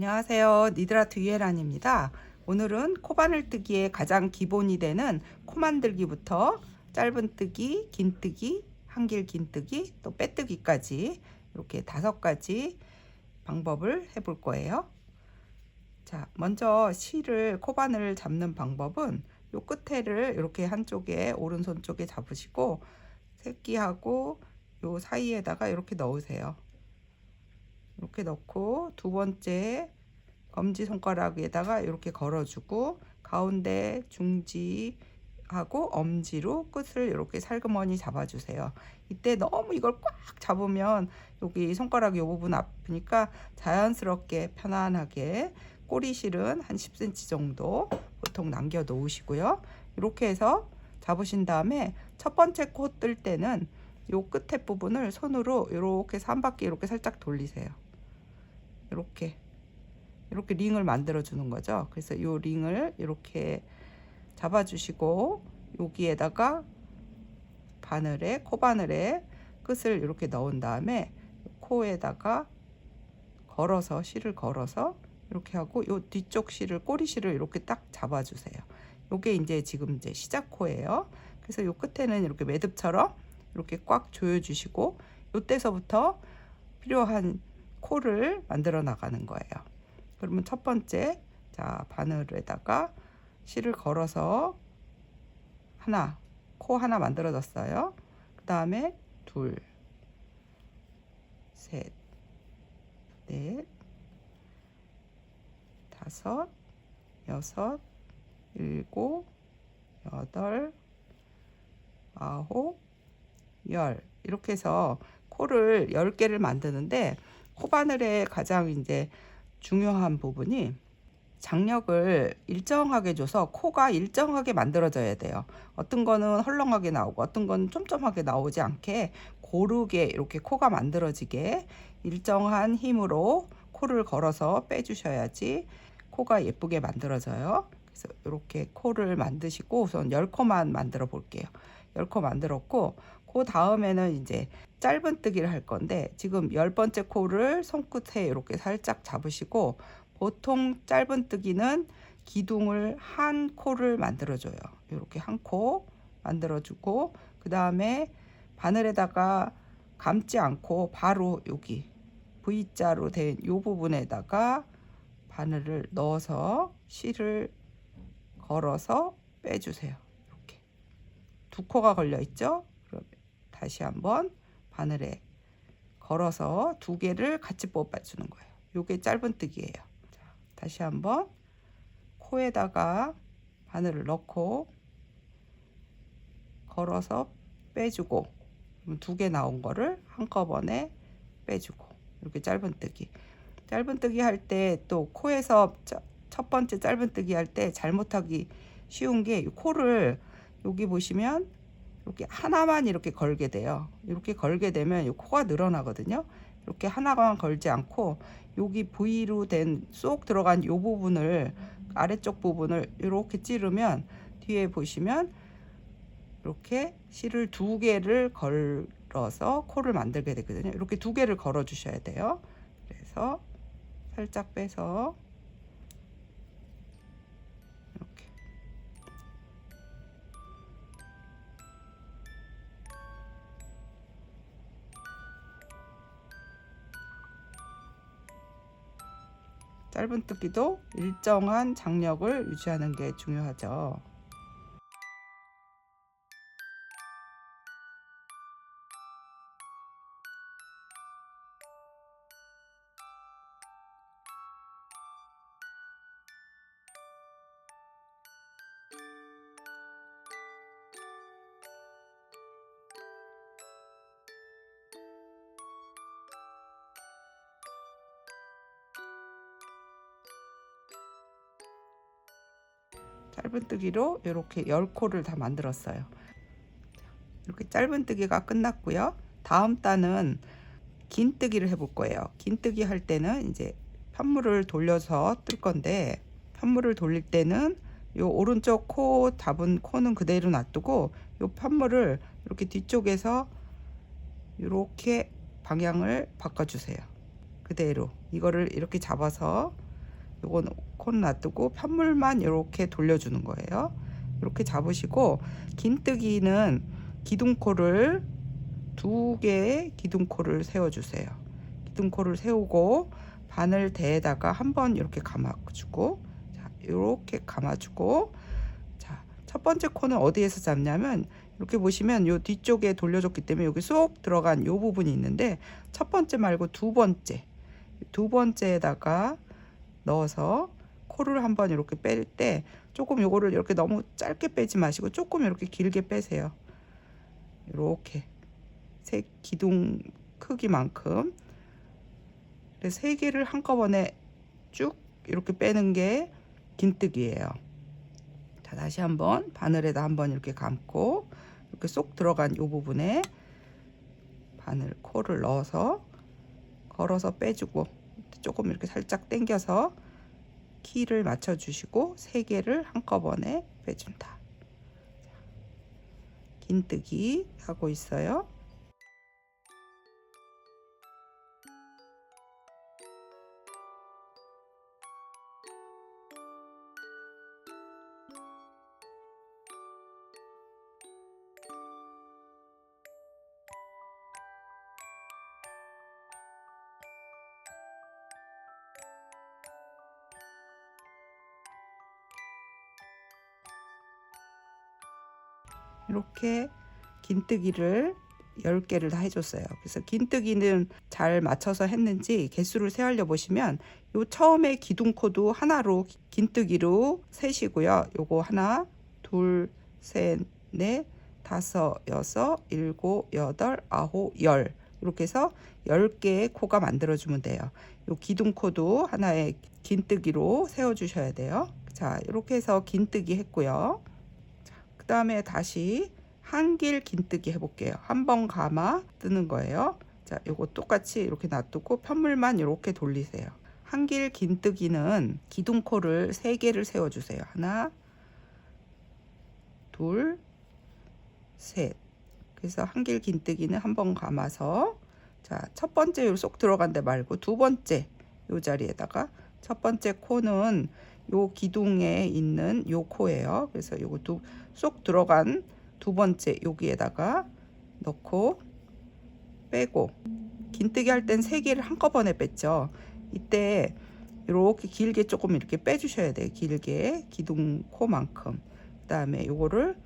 안녕하세요. 니드라트 유혜란입니다. 오늘은 코바늘뜨기의 가장 기본이 되는 코 만들기부터 짧은뜨기, 긴뜨기, 한길 긴뜨기, 또 빼뜨기까지 이렇게 5가지 방법을 해볼 거예요. 자, 먼저 실을 코바늘 잡는 방법은 요 끝에를 이렇게 한쪽에 오른손 쪽에 잡으시고 새끼하고 요 사이에다가 이렇게 넣으세요. 이렇게 넣고 두 번째 검지손가락에다가 이렇게 걸어주고 가운데 중지하고 엄지로 끝을 이렇게 살그머니 잡아주세요. 이때 너무 이걸 꽉 잡으면 여기 손가락 이 부분 아프니까 자연스럽게 편안하게 꼬리실은 한 10cm 정도 보통 남겨 놓으시고요. 이렇게 해서 잡으신 다음에 첫 번째 코 뜰 때는 요 끝에 부분을 손으로 이렇게 3바퀴 이렇게 살짝 돌리세요. 이렇게 링을 만들어 주는 거죠. 그래서 이 링을 이렇게 잡아 주시고 여기에다가 코바늘에 끝을 이렇게 넣은 다음에 코에다가 걸어서 실을 걸어서 이렇게 하고 요 뒤쪽 실을 꼬리실을 이렇게 딱 잡아 주세요. 요게 이제 지금 이제 시작 코예요. 그래서 요 끝에는 이렇게 매듭처럼 이렇게 꽉 조여 주시고 요때서부터 필요한 코를 만들어 나가는 거예요. 그러면 첫 번째, 자, 바늘에다가 실을 걸어서 코 하나 만들어졌어요. 그 다음에 둘, 셋, 넷, 다섯, 여섯, 일곱, 여덟, 아홉, 열. 이렇게 해서 코를 10개를 만드는데 코바늘의 가장 이제 중요한 부분이 장력을 일정하게 줘서 코가 일정하게 만들어져야 돼요. 어떤 거는 헐렁하게 나오고 어떤 건 쫌쫌하게 나오지 않게 고르게 이렇게 코가 만들어지게 일정한 힘으로 코를 걸어서 빼주셔야지 코가 예쁘게 만들어져요. 그래서 이렇게 코를 만드시고 우선 10코만 만들어 볼게요. 10코 만들었고 그 다음에는 이제 짧은뜨기를 할 건데 지금 10번째 코를 손끝에 이렇게 살짝 잡으시고 보통 짧은뜨기는 기둥을 한 코를 만들어줘요. 이렇게 한 코 만들어주고 그 다음에 바늘에다가 감지 않고 바로 여기 V자로 된 이 부분에다가 바늘을 넣어서 실을 걸어서 빼주세요. 이렇게 2코가 걸려 있죠. 그럼 다시 한번 바늘에 걸어서 2개를 같이 뽑아주는 거예요. 요게 짧은뜨기예요. 자, 다시 한번 코에다가 바늘을 넣고 걸어서 빼주고 2개 나온 거를 한꺼번에 빼주고 이렇게 짧은뜨기 할 때 또 코에서 첫 번째 짧은뜨기 할 때 잘못하기 쉬운 게 코를 여기 보시면 이렇게 하나만 이렇게 걸게 돼요. 이렇게 걸게 되면 이 코가 늘어나거든요. 이렇게 하나만 걸지 않고 여기 V로 된 쏙 들어간 이 부분을 아래쪽 부분을 이렇게 찌르면 뒤에 보시면 이렇게 실을 2개를 걸어서 코를 만들게 되거든요. 이렇게 2개를 걸어 주셔야 돼요. 그래서 살짝 빼서 이렇게 짧은뜨기도 일정한 장력을 유지하는 게 중요하죠. 짧은뜨기로 이렇게 10코를 다 만들었어요. 이렇게 짧은뜨기가 끝났고요. 다음 단은 긴뜨기를 해볼 거예요. 긴뜨기 할 때는 이제 편물을 돌려서 뜰 건데 편물을 돌릴 때는 요 오른쪽 코 잡은 코는 그대로 놔두고 요 편물을 이렇게 뒤쪽에서 이렇게 방향을 바꿔주세요. 그대로 이거를 이렇게 잡아서 요건 콘 놔두고 편물만 이렇게 돌려주는 거예요. 이렇게 잡으시고 긴뜨기는 기둥코를 2개의 기둥코를 세워주세요. 기둥코를 세우고 바늘대에다가 한번 이렇게 감아주고, 자, 이렇게 감아주고, 자, 첫 번째 코는 어디에서 잡냐면 이렇게 보시면 요 뒤쪽에 돌려줬기 때문에 여기 쏙 들어간 요 부분이 있는데, 첫 번째 말고 두 번째에다가 넣어서 코를 한번 이렇게 뺄 때 조금 요거를 이렇게 너무 짧게 빼지 마시고 조금 이렇게 길게 빼세요. 이렇게 세 기둥 크기만큼. 그래서 3개를 한꺼번에 쭉 이렇게 빼는 게 긴뜨기예요. 자, 다시 한번 바늘에다 한번 이렇게 감고 이렇게 쏙 들어간 요 부분에 바늘 코를 넣어서 걸어서 빼주고, 조금 이렇게 살짝 당겨서 키를 맞춰 주시고 3개를 한꺼번에 빼준다. 긴뜨기 하고 있어요. 이렇게 긴뜨기를 10개를 다 해줬어요. 그래서 긴뜨기는 잘 맞춰서 했는지 개수를 세알려 보시면 요 처음에 기둥코도 하나로 긴뜨기로 세시고요. 요거 하나, 둘, 셋, 넷, 다섯, 여섯, 일곱, 여덟, 아홉, 열, 이렇게 해서 10개의 코가 만들어주면 돼요. 요 기둥코도 하나의 긴뜨기로 세워 주셔야 돼요. 자, 이렇게 해서 긴뜨기 했고요. 그 다음에 다시 한길 긴뜨기 해볼게요. 한번 감아 뜨는 거예요. 자, 요거 똑같이 이렇게 놔두고 편물만 이렇게 돌리세요. 한길 긴뜨기는 기둥코를 3개를 세워주세요. 하나, 둘, 셋. 그래서 한길 긴뜨기는 한번 감아서, 자, 첫 번째 쏙 들어간 데 말고 두 번째 요 자리에다가, 첫 번째 코는 요 기둥에 있는 요 코예요. 그래서 요거 쏙 들어간 두 번째 여기에다가 넣고 빼고, 긴뜨기 할 땐 3개를 한꺼번에 뺐죠. 이때 이렇게 길게 조금 이렇게 빼주셔야 돼요. 길게 기둥 코만큼. 그 다음에 요거를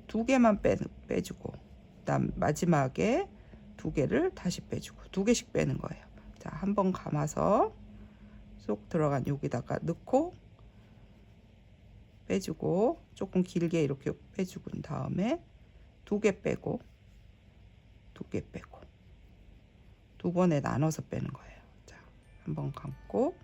2개만 빼주고, 그 다음 마지막에 2개를 다시 빼주고 2개씩 빼는 거예요. 자, 한번 감아서 쏙 들어간 여기다가 넣고 빼주고, 조금 길게 이렇게 빼주고 다음에 2개 빼고 2개 빼고 2번에 나눠서 빼는 거예요. 자, 한번 감고,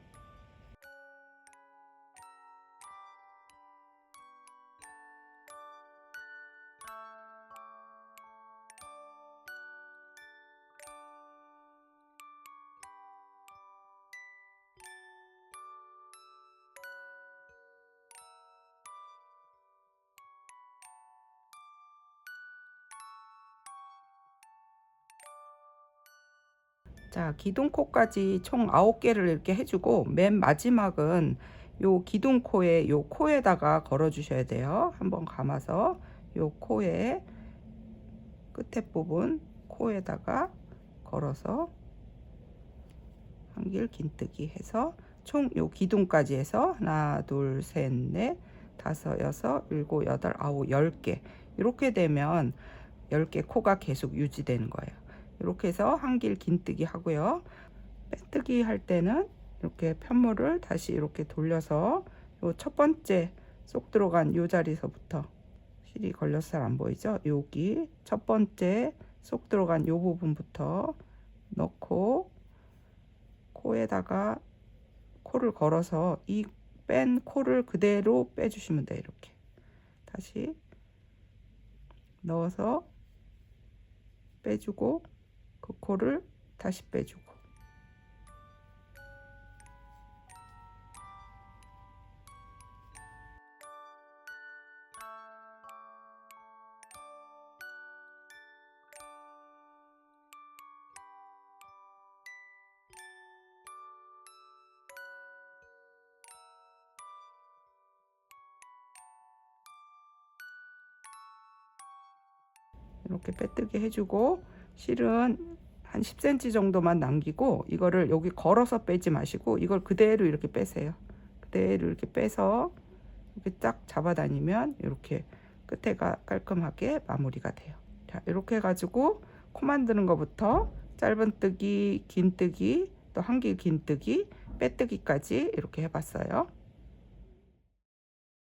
자, 기둥코까지 총 9개를 이렇게 해주고, 맨 마지막은 요 기둥코에 요 코에다가 걸어 주셔야 돼요. 한번 감아서 요 코에 끝에 부분 코에다가 걸어서 한길 긴뜨기 해서 총 요 기둥까지 해서 하나, 둘, 셋, 넷, 다섯, 여섯, 일곱, 여덟, 아홉, 10개. 이렇게 되면 10개 코가 계속 유지되는 거예요. 이렇게 해서 한길 긴뜨기 하고요. 빼뜨기 할 때는 이렇게 편물을 다시 이렇게 돌려서 요 첫 번째 쏙 들어간 요 자리서부터, 실이 걸려서 잘 안 보이죠? 여기 첫 번째 쏙 들어간 요 부분부터 넣고 코에다가 코를 걸어서 이 뺀 코를 그대로 빼주시면 돼요. 이렇게 다시 넣어서 빼주고 그 코를 다시 빼주고, 이렇게 빼뜨기 해주고, 실은 한 10cm 정도만 남기고, 이거를 여기 걸어서 빼지 마시고 이걸 그대로 이렇게 빼세요. 그대로 이렇게 빼서 이렇게 딱 잡아다니면 이렇게 끝에가 깔끔하게 마무리가 돼요. 자, 이렇게 해가지고 코 만드는 것부터 짧은뜨기, 긴뜨기, 또 한길 긴뜨기, 빼뜨기까지 이렇게 해봤어요.